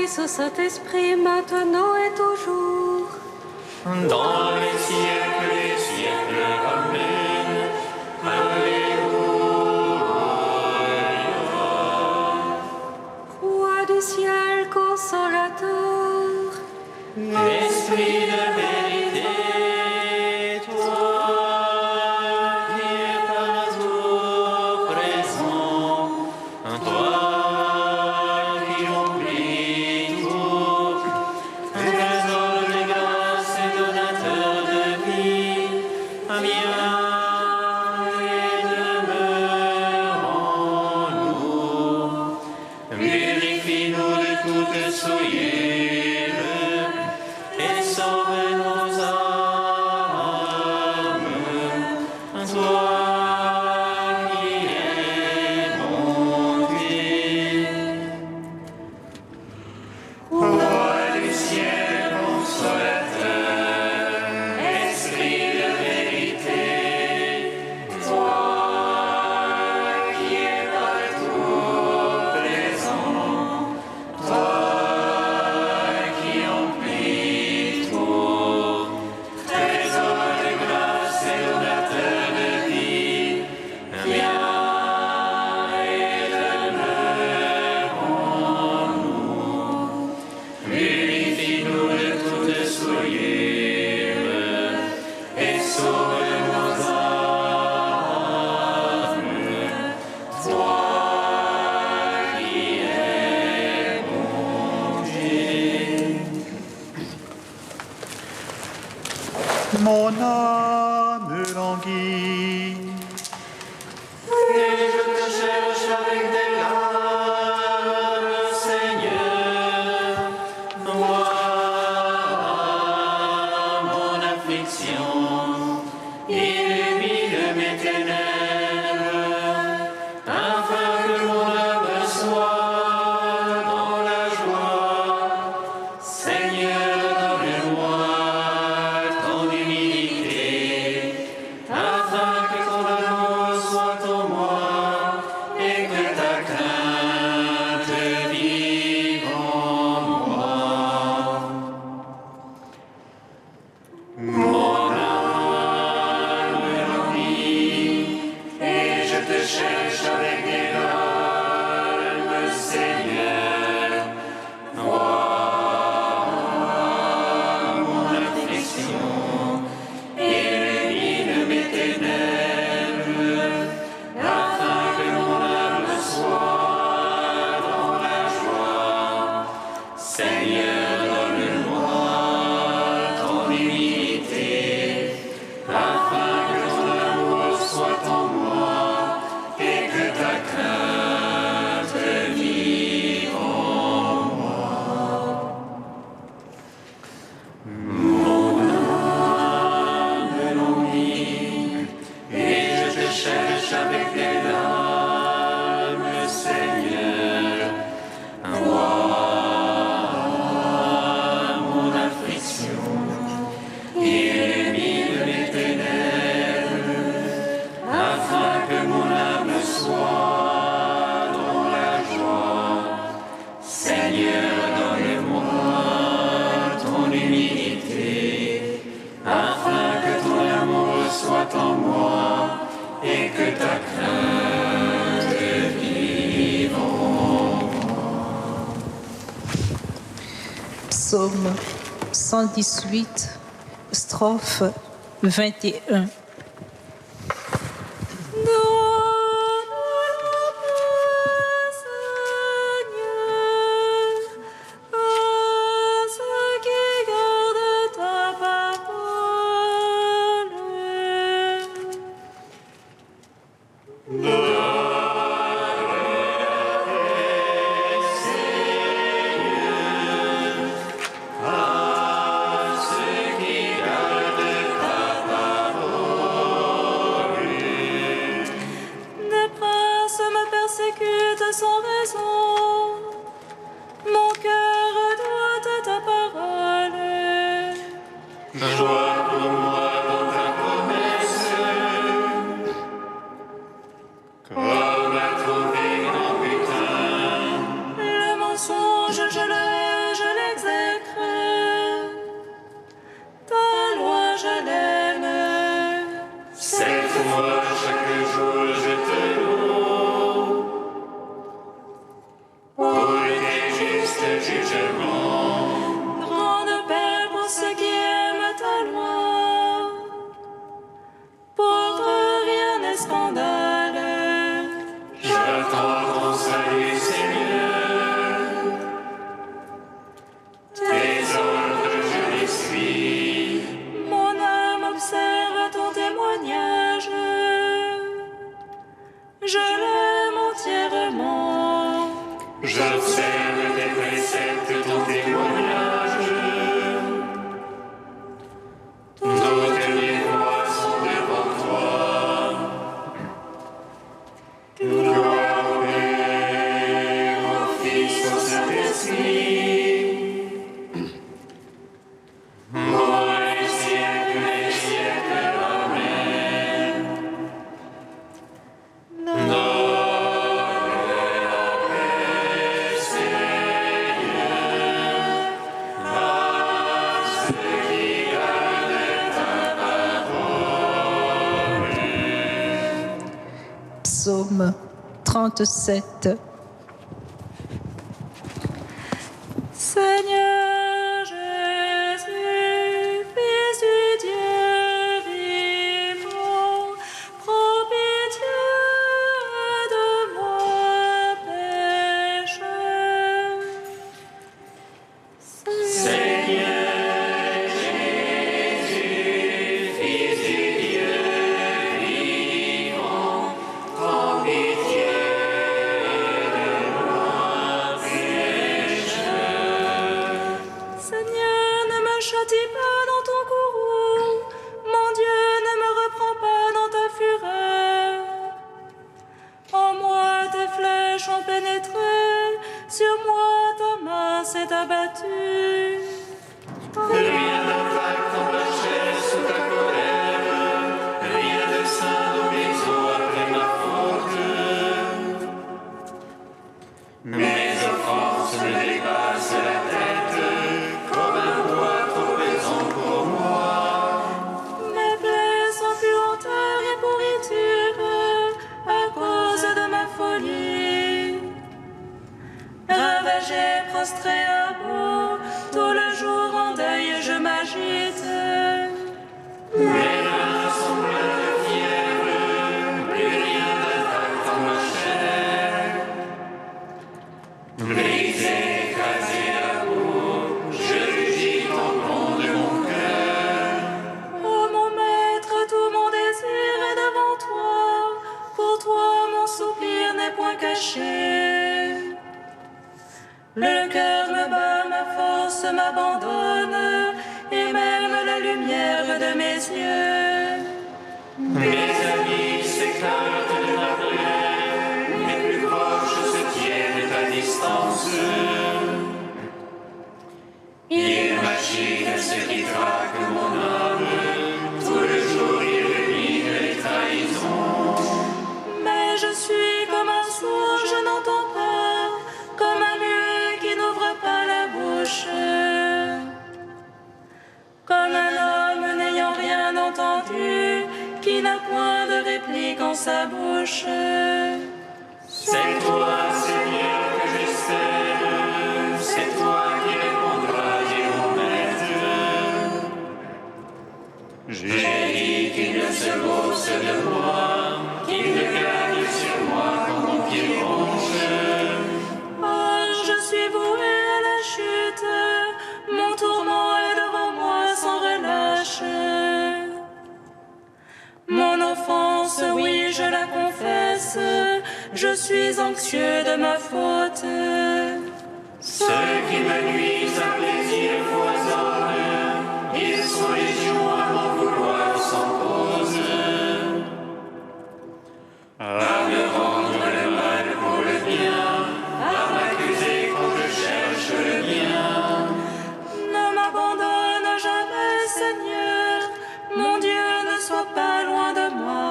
Fils, au Saint-Esprit, maintenant et toujours. Dans les siècles des siècles. Amen. Alléluia. Roi du ciel, consolateur, Esprit de vérité, toi qui es partout présent, toi qui remplis tout, trésor de grâce et donateur de vie, viens et demeure en nous. Purifie-nous de toute souillure et sauve nos âmes. Toi qui es bonté. Roi du ciel, consolateur, esprit de vérité, toi qui es partout présent, toi qui emplis tout, trésor de grâce et donateur de vie, viens et demeure en nous. Purifie-nous de toute souillure et sauve nos âmes. Toi qui es bonté. Mon âme languit, Et je te cherche avec des larmes, Seigneur. Vois mon affliction, illumine mes ténèbres, afin que mon âme soit dans la joie. Seigneur, donne-moi ton humilité, afin que ton amour soit en moi et que ta crainte vive en moi. Mon âme languit et je te cherche avec des larmes, Seigneur. Vois mon affliction, illumine mes ténèbres, afin que mon âme soit dans la joie. Seigneur, donne-moi ton humilité, afin que ton amour soit en moi et que ta crainte vive en moi. Mon âme languit et je te cherche avec des larmes, Seigneur. Vois mon affliction, illumine mes ténèbres, afin que mon âme soit dans la joie. Seigneur, donne-moi ton humilité, afin que ton amour soit en moi et que ta crainte vive en moi. Psaume 118, strophe 21. Seigneur, à ceux qui gardent ta parole. Ceux qui gardent ta parole. Des princes me persécutent sans raison. Mon cœur doit ta parole. Joie pour moi dans ta promesse, comme à trouver grand butin. Le mensonge, je le jugement. Grande paix pour ceux qui aiment ta loi. Pour eux, rien n'est scandale. J'attends ton salut, Seigneur. Tes ordres, je les suis. Mon âme observe ton témoignage. Je l'aime entièrement. J'observe tes préceptes, ton témoignage. Toutes mes voies sont devant toi. Gloire au Père, au Fils, au Saint-Esprit. Au siècle des siècles. Amen. Psaume 37. Seigneur Jésus, Fils du Dieu vivant, prends pitié de moi, pécheur. Seigneur Jésus, Fils du Dieu vivant, prends pitié de moi, pécheur. Seigneur, ne me châtie pas dans ton courroux, mon Dieu, ne me reprends pas dans ta fureur. En moi tes flèches ont pénétré, sur moi ta main s'est abattue. Rien d'attaque dans ma chair sous ta colère, rien de saint dans mes os après ma faute. Mes offenses me dépassent la tête, comme un poids trop pesant pour moi. Mes plaies sont puanteur et pourriture à cause de ma folie. Ravagé, prostré à bout, tout le jour en deuil je m'agite. Mes reins sont pleins de fièvre, plus rien d'attaque dans ma chair. Brisé, écrasé à bout, je rugis en plomb de mon cœur. Oh mon maître, tout mon désir est devant toi. Pour toi mon soupir n'est point caché. Le cœur me bat, ma force m'abandonne, et même la lumière de mes yeux. Mes amis s'écartent de ma prière, mes plus proches se tiennent à distance. Ils machinent ce qui traque mon âme, tout le jour ils ruminent les trahisons. Mais je suis comme un sourd, je n'entends pas, comme un muet qui n'ouvre pas la bouche. Comme un homme n'ayant rien entendu, qui n'a point de réplique en sa bouche. C'est toi, Seigneur, que j'espère, c'est toi qui répondras, dit mon maître. J'ai dit qu'il ne se hausse de moi, qu'il ne gagne sur moi quand mon pied ronge. Oh, je suis voué à la chute, mon tourment est devant moi sans relâche. Mon offense, oui, je la confesse, je suis anxieux de ma faute. Ceux qui me nuisent à plaisir foisonnent, ils sont légions à m'en vouloir sans cause. À me rendre le mal pour le bien, à m'accuser quand je cherche le bien. Ne m'abandonne jamais, Seigneur, mon Dieu, ne sois pas loin de moi.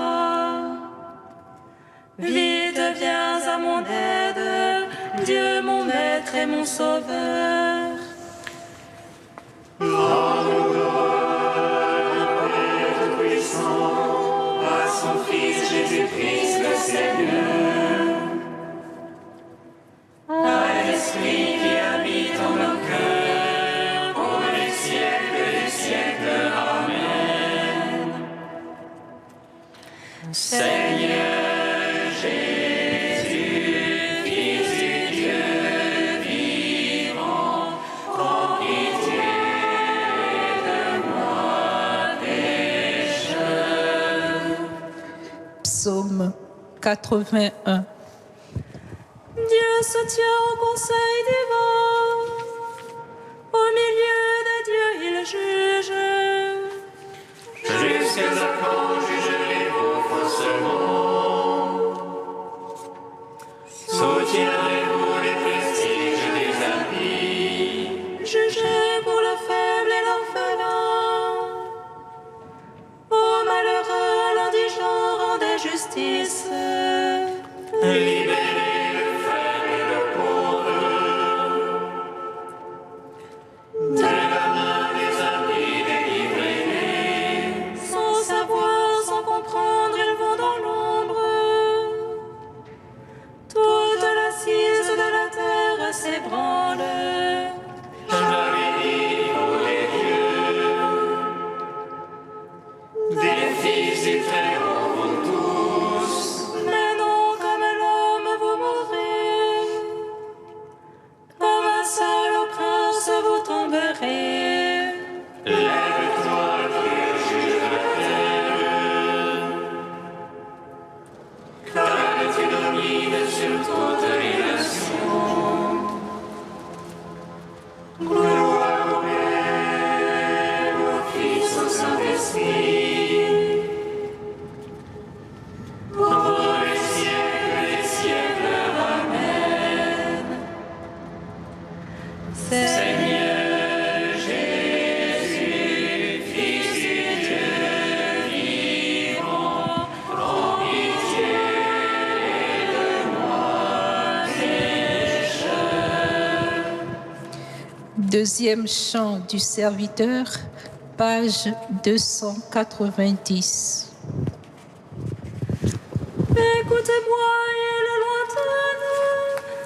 Vite viens à mon aide, Dieu mon maître et mon sauveur. À son Fils Jésus-Christ le Seigneur, à l'Esprit qui habite en 81. Dieu se tient au conseil divin. Au milieu des dieux, il juge. Jusqu'à quand jugerez-vous faussement? Soutiendrez-vous les prestiges des impies? Jugez pour le faible et l'orphelin. Aux malheureux, l'indigent, rendez justice. Libérez le faible et le pauvre. De la main des impies délivrez-les. Sans savoir, sans comprendre, ils vont dans l'ombre. Toute l'assise de la terre s'ébranle. Je l'avais dit, vous les dieux. Des fils du Très-Haut vont tous. Mais non, comme l'homme, vous mourrez. Comme un seul au prince, vous tomberez. Lève-toi, Dieu, juge la terre. Car tu domines sur toutes les nations. Gloire au Père, au Fils, au Saint-Esprit. Pour les siècles, Amen. Seigneur Jésus, Fils du Dieu vivant, prends pitié de moi, pécheur. Deuxième chant du serviteur, page 290. Écoutez-moi, île lointaine,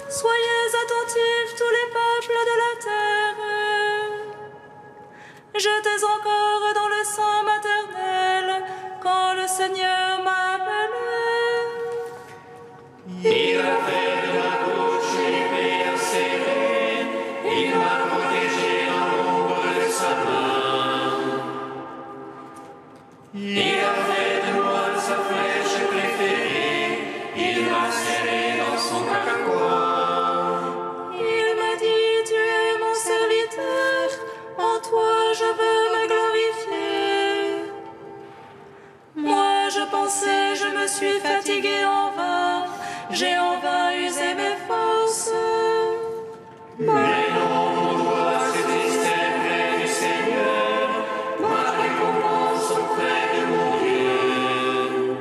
soyez attentifs tous les peuples de la terre. J'étais encore dans le sein maternel quand le Seigneur m'a appelé. Il a fait de ma bouche une épée acérée, il m'a protégé dans l'ombre de sa main. Il a fait de moi sa flèche préférée, il m'a serré dans son carquois. Il m'a dit, tu es mon serviteur, en toi je veux me glorifier. Moi je pensais, je me suis fatigué en vain, j'ai en vain usé mes forces. Mais non, mon doigt se distrait près du Seigneur, ma récompense auprès de mon Dieu.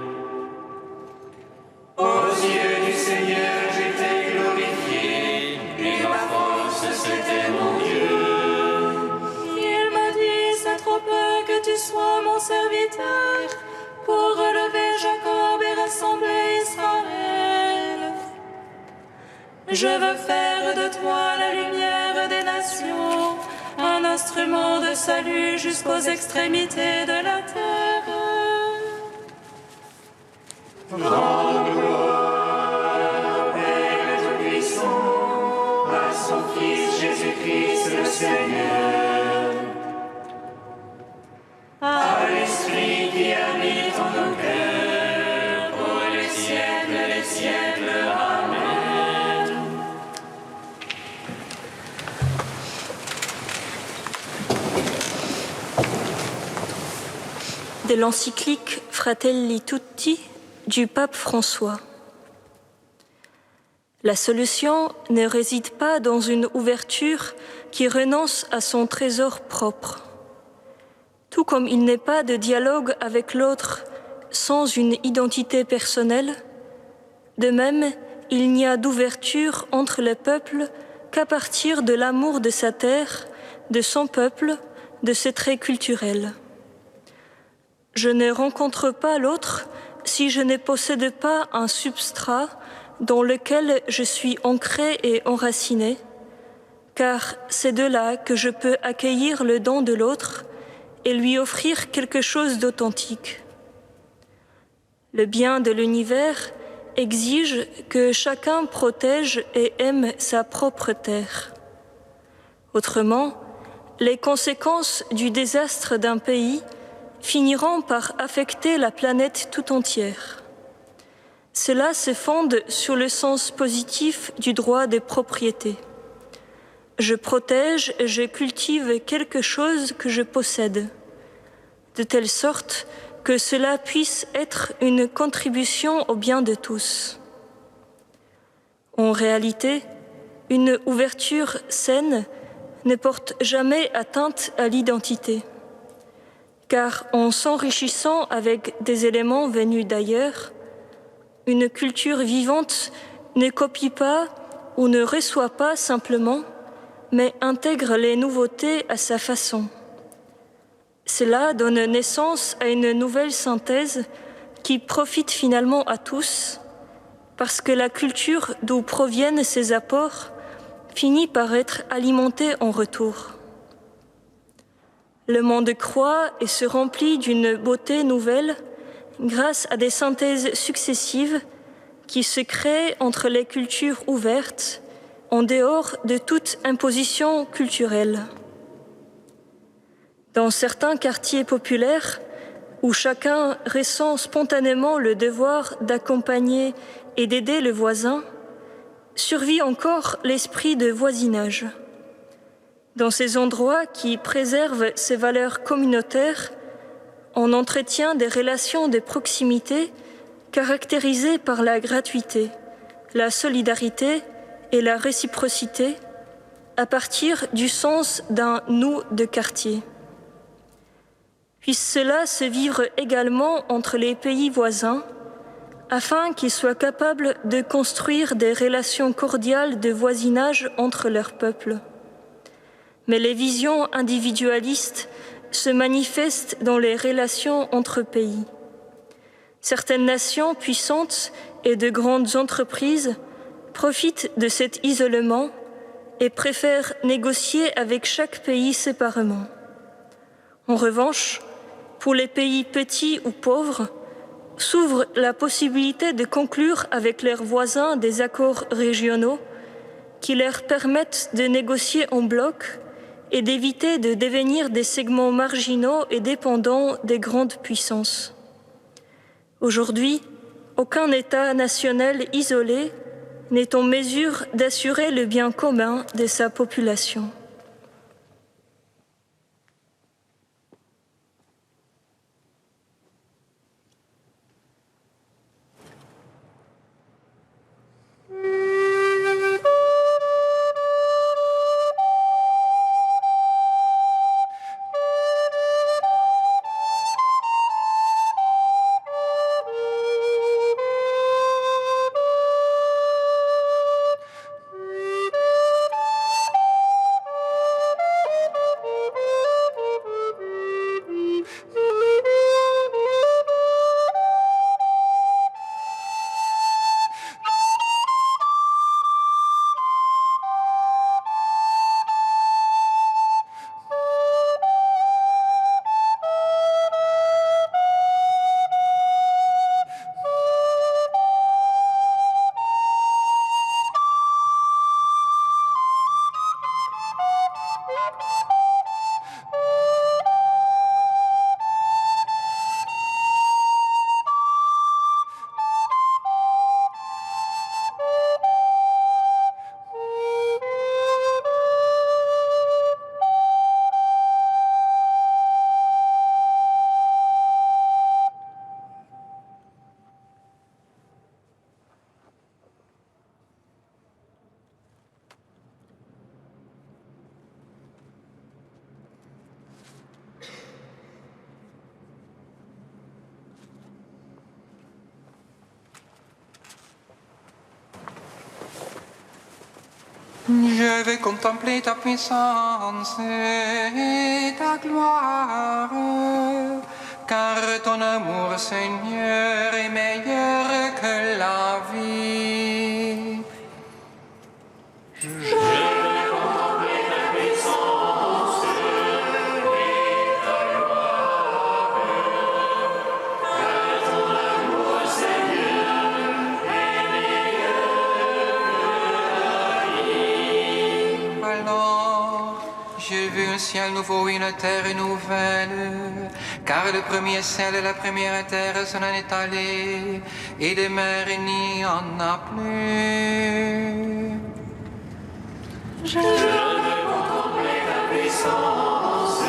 Aux yeux du Seigneur, j'étais glorifié, et ma force, c'était mon Dieu. Il m'a dit, c'est trop peu que tu sois mon serviteur, pour relever Jacob et rassembler Israël. Je veux faire de toi la lumière des nations, un instrument de salut jusqu'aux extrémités de la terre. Rends gloire au Père Tout-Puissant, à son Fils Jésus-Christ le Seigneur, à l'Esprit qui habite en nos cœurs, pour les siècles, Amen. De l'encyclique Fratelli Tutti du pape François. La solution ne réside pas dans une ouverture qui renonce à son trésor propre. Tout comme il n'est pas de dialogue avec l'autre sans une identité personnelle, de même, il n'y a d'ouverture entre les peuples qu'à partir de l'amour de sa terre, de son peuple, de ses traits culturels. Je ne rencontre pas l'autre si je ne possède pas un substrat dans lequel je suis ancré et enraciné, car c'est de là que je peux accueillir le don de l'autre et lui offrir quelque chose d'authentique. Le bien de l'univers exige que chacun protège et aime sa propre terre. Autrement, les conséquences du désastre d'un pays finiront par affecter la planète tout entière. Cela se fonde sur le sens positif du droit de propriété. Je protège et je cultive quelque chose que je possède, de telle sorte que cela puisse être une contribution au bien de tous. En réalité, une ouverture saine ne porte jamais atteinte à l'identité, car en s'enrichissant avec des éléments venus d'ailleurs, une culture vivante ne copie pas ou ne reçoit pas simplement, mais intègre les nouveautés à sa façon. Cela donne naissance à une nouvelle synthèse qui profite finalement à tous, parce que la culture d'où proviennent ces apports finit par être alimentée en retour. Le monde croît et se remplit d'une beauté nouvelle grâce à des synthèses successives qui se créent entre les cultures ouvertes, en dehors de toute imposition culturelle. Dans certains quartiers populaires, où chacun ressent spontanément le devoir d'accompagner et d'aider le voisin, survit encore l'esprit de voisinage. Dans ces endroits qui préservent ces valeurs communautaires, on entretient des relations de proximité caractérisées par la gratuité, la solidarité et la réciprocité à partir du sens d'un « nous » de quartier. Puisse cela se vivre également entre les pays voisins, afin qu'ils soient capables de construire des relations cordiales de voisinage entre leurs peuples. Mais les visions individualistes se manifestent dans les relations entre pays. Certaines nations puissantes et de grandes entreprises profitent de cet isolement et préfèrent négocier avec chaque pays séparément. En revanche, pour les pays petits ou pauvres, s'ouvre la possibilité de conclure avec leurs voisins des accords régionaux qui leur permettent de négocier en bloc et d'éviter de devenir des segments marginaux et dépendants des grandes puissances. Aujourd'hui, aucun État national isolé n'est en mesure d'assurer le bien commun de sa population. Je vais contempler ta puissance et ta gloire, car ton amour, Seigneur, est meilleur que la vie. j'ai vu un ciel nouveau et une terre nouvelle, car le premier ciel et la première terre s'en est allé, et des mers il n'y en a plus. Je veux contempler ta puissance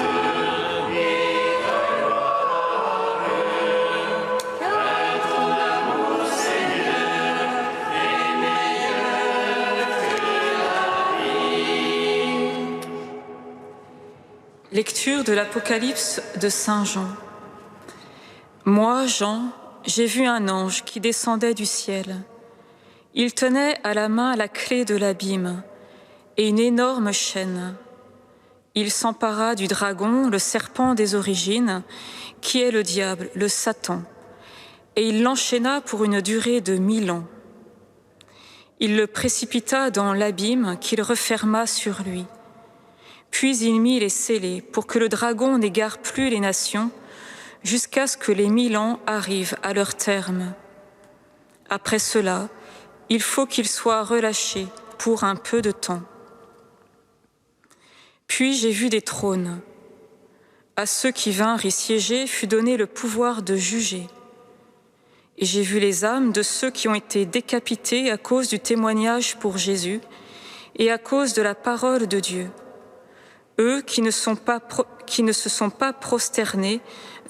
et ta gloire, car ton amour, Seigneur, est meilleur que la vie. Lecture de l'Apocalypse de Saint Jean. Moi, Jean, j'ai vu un ange qui descendait du ciel. Il tenait à la main la clé de l'abîme et une énorme chaîne. Il s'empara du dragon, le serpent des origines, qui est le diable, le Satan, et il l'enchaîna pour une durée de 1000 ans. Il le précipita dans l'abîme qu'il referma sur lui. Puis il mit les scellés pour que le dragon n'égare plus les nations jusqu'à ce que les 1000 ans arrivent à leur terme. Après cela, il faut qu'il soit relâché pour un peu de temps. Puis j'ai vu des trônes. À ceux qui vinrent y siéger fut donné le pouvoir de juger. Et j'ai vu les âmes de ceux qui ont été décapités à cause du témoignage pour Jésus et à cause de la parole de Dieu. Eux qui ne se sont pas prosternés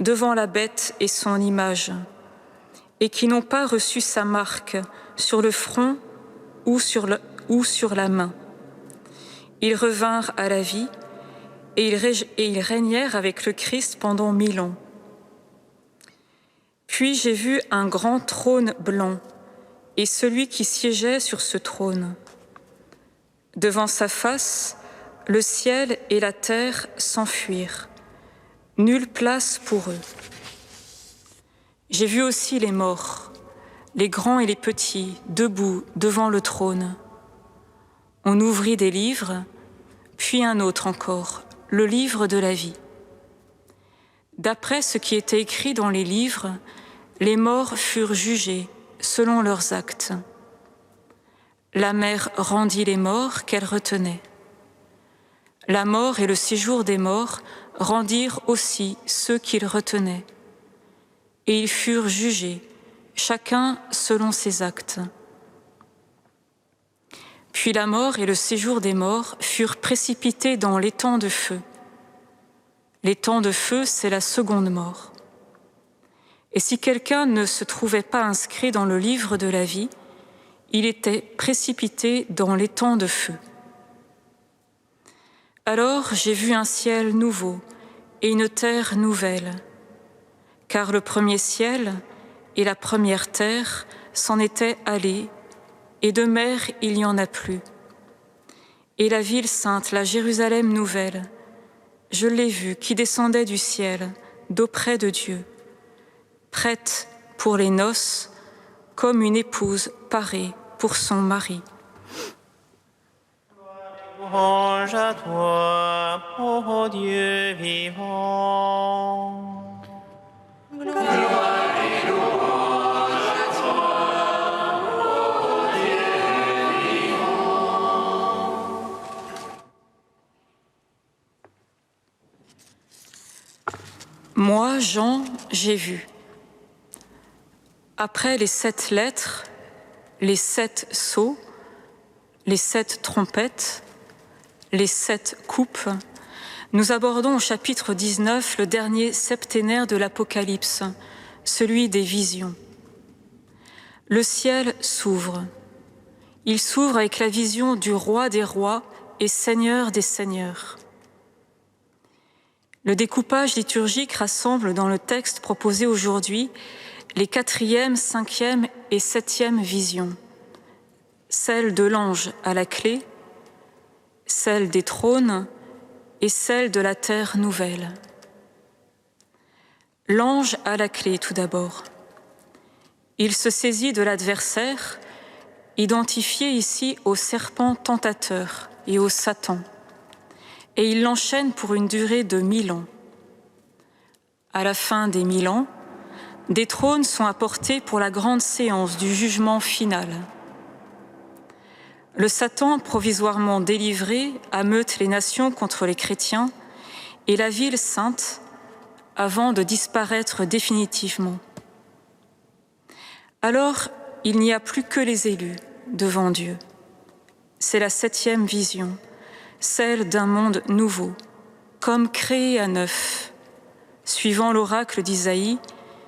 devant la bête et son image, et qui n'ont pas reçu sa marque sur le front ou sur la main. Ils revinrent à la vie et ils régnèrent avec le Christ pendant 1000 ans. Puis j'ai vu un grand trône blanc et celui qui siégeait sur ce trône. Devant sa face, le ciel et la terre s'enfuirent. Nulle place pour eux. J'ai vu aussi les morts, les grands et les petits, debout devant le trône. On ouvrit des livres, puis un autre encore, le livre de la vie. D'après ce qui était écrit dans les livres, les morts furent jugés selon leurs actes. La mer rendit les morts qu'elle retenait. La mort et le séjour des morts rendirent aussi ceux qu'ils retenaient. Et ils furent jugés, chacun selon ses actes. Puis la mort et le séjour des morts furent précipités dans l'étang de feu. L'étang de feu, c'est la seconde mort. Et si quelqu'un ne se trouvait pas inscrit dans le livre de la vie, il était précipité dans l'étang de feu. Alors j'ai vu un ciel nouveau et une terre nouvelle, car le premier ciel et la première terre s'en étaient allés, et de mer il n'y en a plus. Et la ville sainte, la Jérusalem nouvelle, je l'ai vue qui descendait du ciel, d'auprès de Dieu, prête pour les noces, comme une épouse parée pour son mari. Louange à toi, ô Dieu vivant. Gloire et louange à toi, ô Dieu vivant. Moi, Jean, j'ai vu. Après les 7 lettres, les 7 sceaux, les 7 trompettes, les 7 coupes, nous abordons au chapitre 19 le dernier septénaire de l'Apocalypse, celui des visions. Le ciel s'ouvre. Il s'ouvre avec la vision du roi des rois et seigneur des seigneurs. Le découpage liturgique rassemble dans le texte proposé aujourd'hui les 4e, 5e et 7e visions, celle de l'ange à la clé, celle des trônes et celle de la terre nouvelle. L'ange à la clé tout d'abord. Il se saisit de l'adversaire, identifié ici au serpent tentateur et au Satan, et il l'enchaîne pour une durée de 1000 ans. À la fin des 1000 ans, des trônes sont apportés pour la grande séance du jugement final. le Satan provisoirement délivré ameute les nations contre les chrétiens et la ville sainte avant de disparaître définitivement. Alors, il n'y a plus que les élus devant Dieu. C'est la 7e vision, celle d'un monde nouveau, comme créé à neuf, suivant l'oracle d'Isaïe,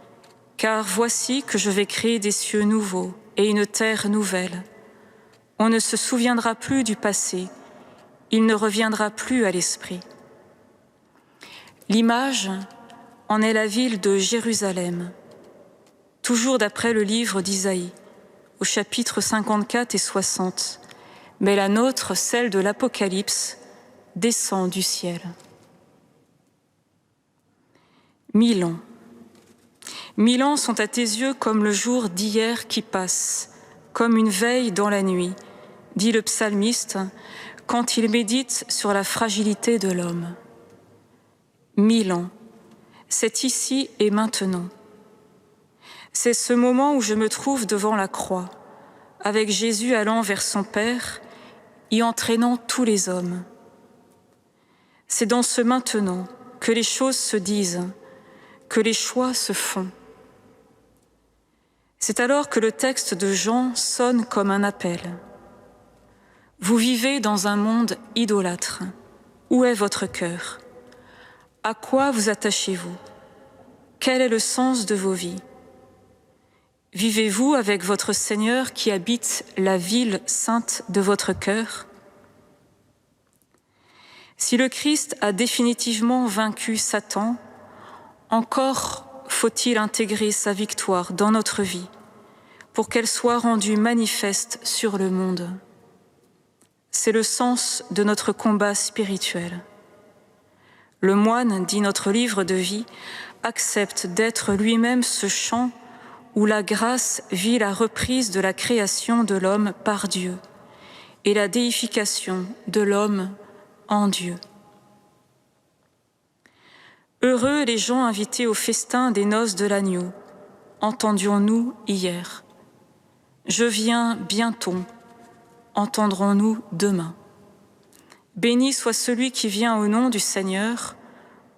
« Car voici que je vais créer des cieux nouveaux et une terre nouvelle. On ne se souviendra plus du passé, il ne reviendra plus à l'esprit. » L'image en est la ville de Jérusalem, toujours d'après le livre d'Isaïe, au chapitre 54 et 60, mais la nôtre, celle de l'Apocalypse, descend du ciel. 1000 ans. 1000 ans sont à tes yeux comme le jour d'hier qui passe, comme une veille dans la nuit, dit le psalmiste quand il médite sur la fragilité de l'homme. 1000 ans, c'est ici et maintenant. C'est ce moment où je me trouve devant la croix, avec Jésus allant vers son Père, y entraînant tous les hommes. C'est dans ce maintenant que les choses se disent, que les choix se font. C'est alors que le texte de Jean sonne comme un appel. Vous vivez dans un monde idolâtre. Où est votre cœur? À quoi vous attachez-vous? Quel est le sens de vos vies? Vivez-vous avec votre Seigneur qui habite la ville sainte de votre cœur? Si le Christ a définitivement vaincu Satan, encore faut-il intégrer sa victoire dans notre vie pour qu'elle soit rendue manifeste sur le monde. C'est le sens de notre combat spirituel. Le moine, dit notre livre de vie, accepte d'être lui-même ce champ où la grâce vit la reprise de la création de l'homme par Dieu et la déification de l'homme en Dieu. Heureux les gens invités au festin des noces de l'agneau, entendions-nous hier. Je viens bientôt, entendrons-nous demain. Béni soit celui qui vient au nom du Seigneur,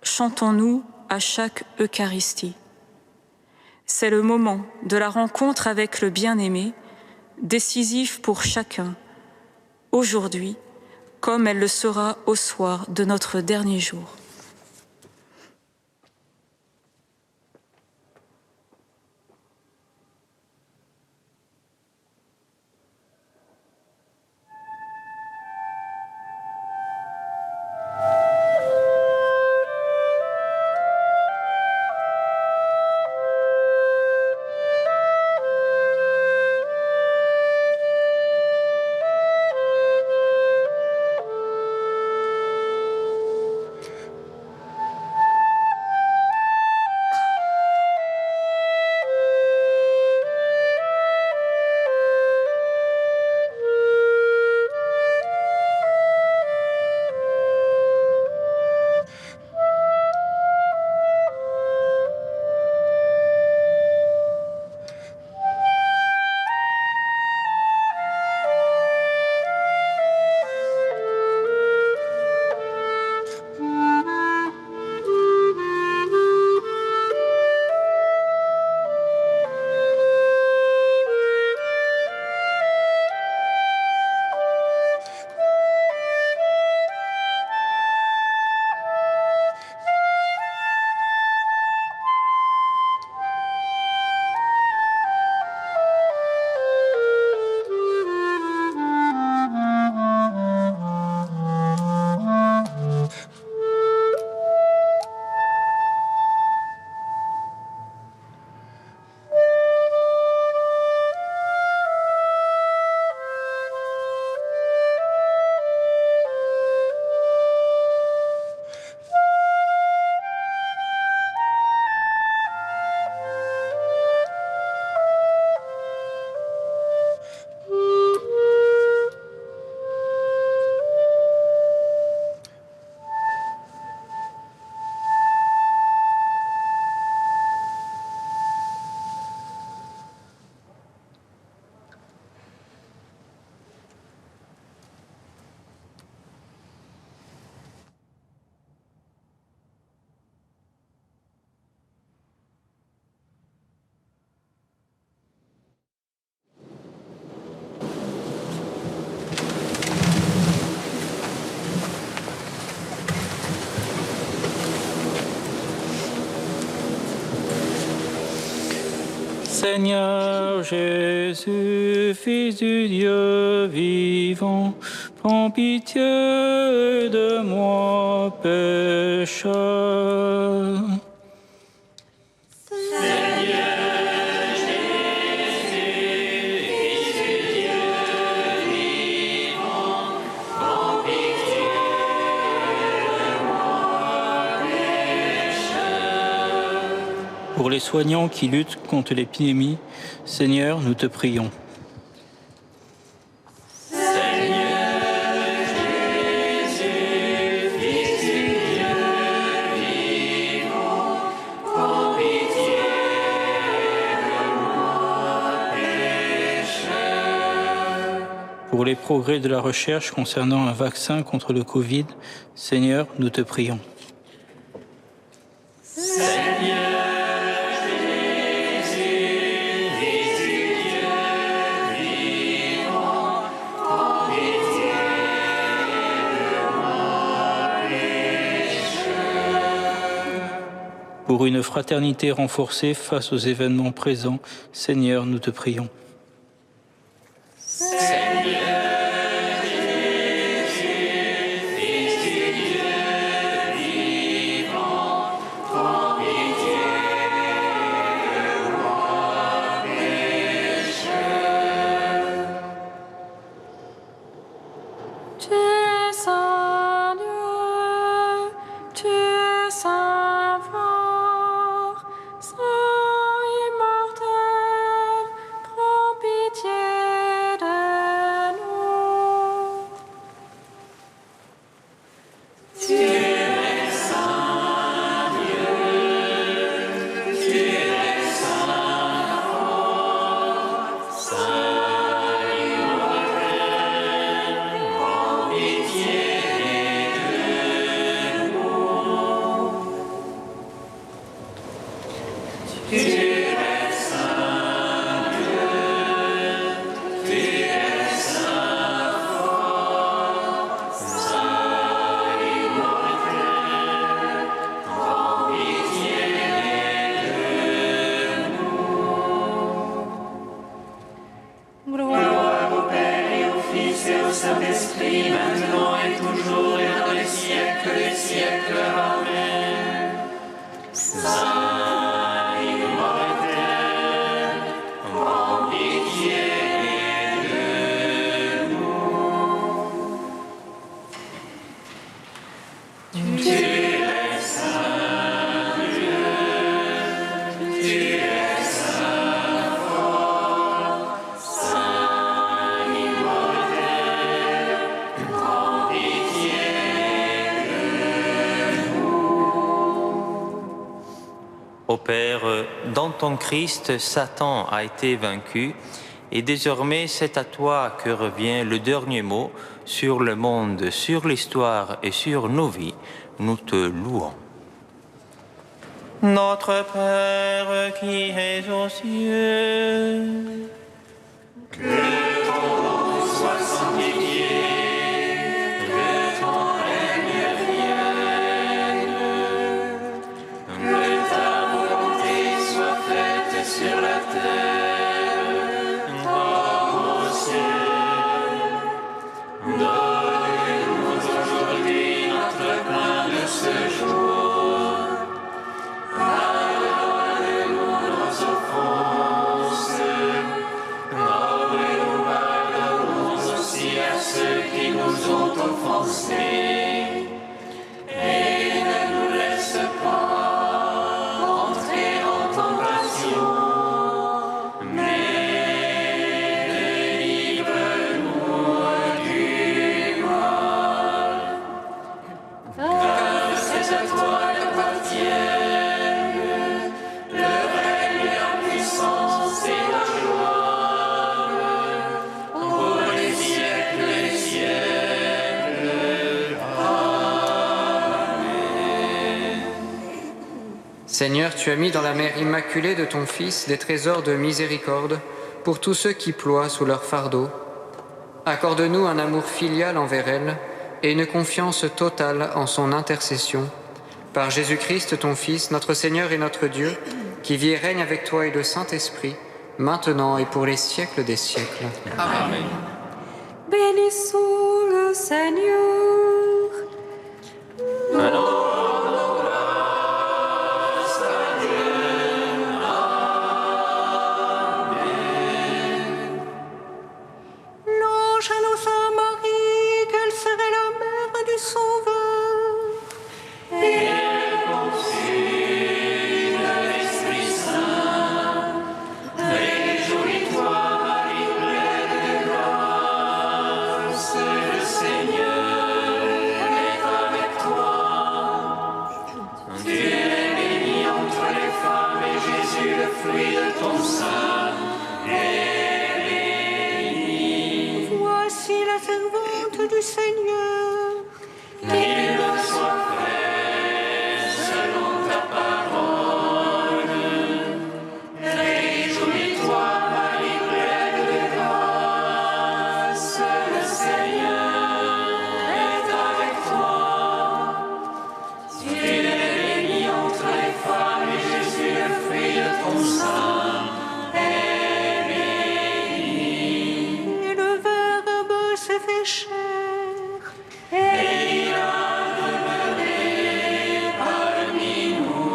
chantons-nous à chaque Eucharistie. C'est le moment de la rencontre avec le bien-aimé, décisif pour chacun, aujourd'hui, comme elle le sera au soir de notre dernier jour. Seigneur Jésus, Fils du Dieu vivant, prends pitié de moi, pécheur. Pour les soignants qui luttent contre l'épidémie, Seigneur, nous te prions. Pour les progrès de la recherche concernant un vaccin contre le Covid, Seigneur, nous te prions. Pour une fraternité renforcée face aux événements présents, Seigneur, nous te prions. Saint-Esprit, maintenant et toujours et dans les siècles des siècles. Amen. Saint immortel, prends pitié de nous. Tu es saint Dieu, tu es saint fort, saint immortel, prends pitié de nous. Ô Père, dans ton Christ, Satan a été vaincu, et désormais c'est à toi que revient le dernier mot sur le monde, sur l'histoire et sur nos vies. Nous te louons. Notre Père qui es aux cieux, Que ton nom soit sanctifié, que ton règne vienne, que ta volonté soit faite sur la terre comme au ciel. Donne-nous aujourd'hui notre pain de ce jour. Pardonne-nous nos offenses, comme nous pardonnons aussi à ceux qui nous ont offensés. Et ne nous laisse pas entrer en tentation, mais délivre-nous du mal. Car c'est à toi qu'appartiennent le règne, la puissance et la gloire pour les siècles des siècles. Amen. Seigneur, tu as mis dans la mère immaculée de ton Fils des trésors de miséricorde pour tous ceux qui ploient sous leur fardeau. Accorde-nous un amour filial envers elle et une confiance totale en son intercession. Par Jésus-Christ, ton Fils, notre Seigneur et notre Dieu, qui vit et règne avec toi et le Saint-Esprit, maintenant et pour les siècles des siècles. Amen. Bénissons le Seigneur. L'ange annonça à Marie qu'elle serait la mère du Sauveur. Et elle conçut de l'Esprit Saint. Réjouis-toi, Marie, pleine de grâce, le Seigneur est avec toi. Tu es bénie entre les femmes et Jésus, le fruit de ton sein, est béni. Voici la servante du Seigneur. Qu'il me soit fait selon ta parole. Réjouis-toi, Marie, pleine de grâce, le Seigneur est avec toi. Tu es bénie entre les femmes et Jésus, le fruit de ton sein, est béni. Et le Verbe s'est fait chair, et il a demeuré parmi nous.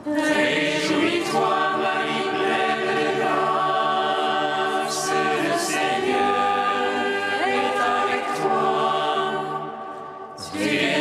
Réjouis-toi, Marie, pleine de grâce, le Seigneur est avec toi. Tu es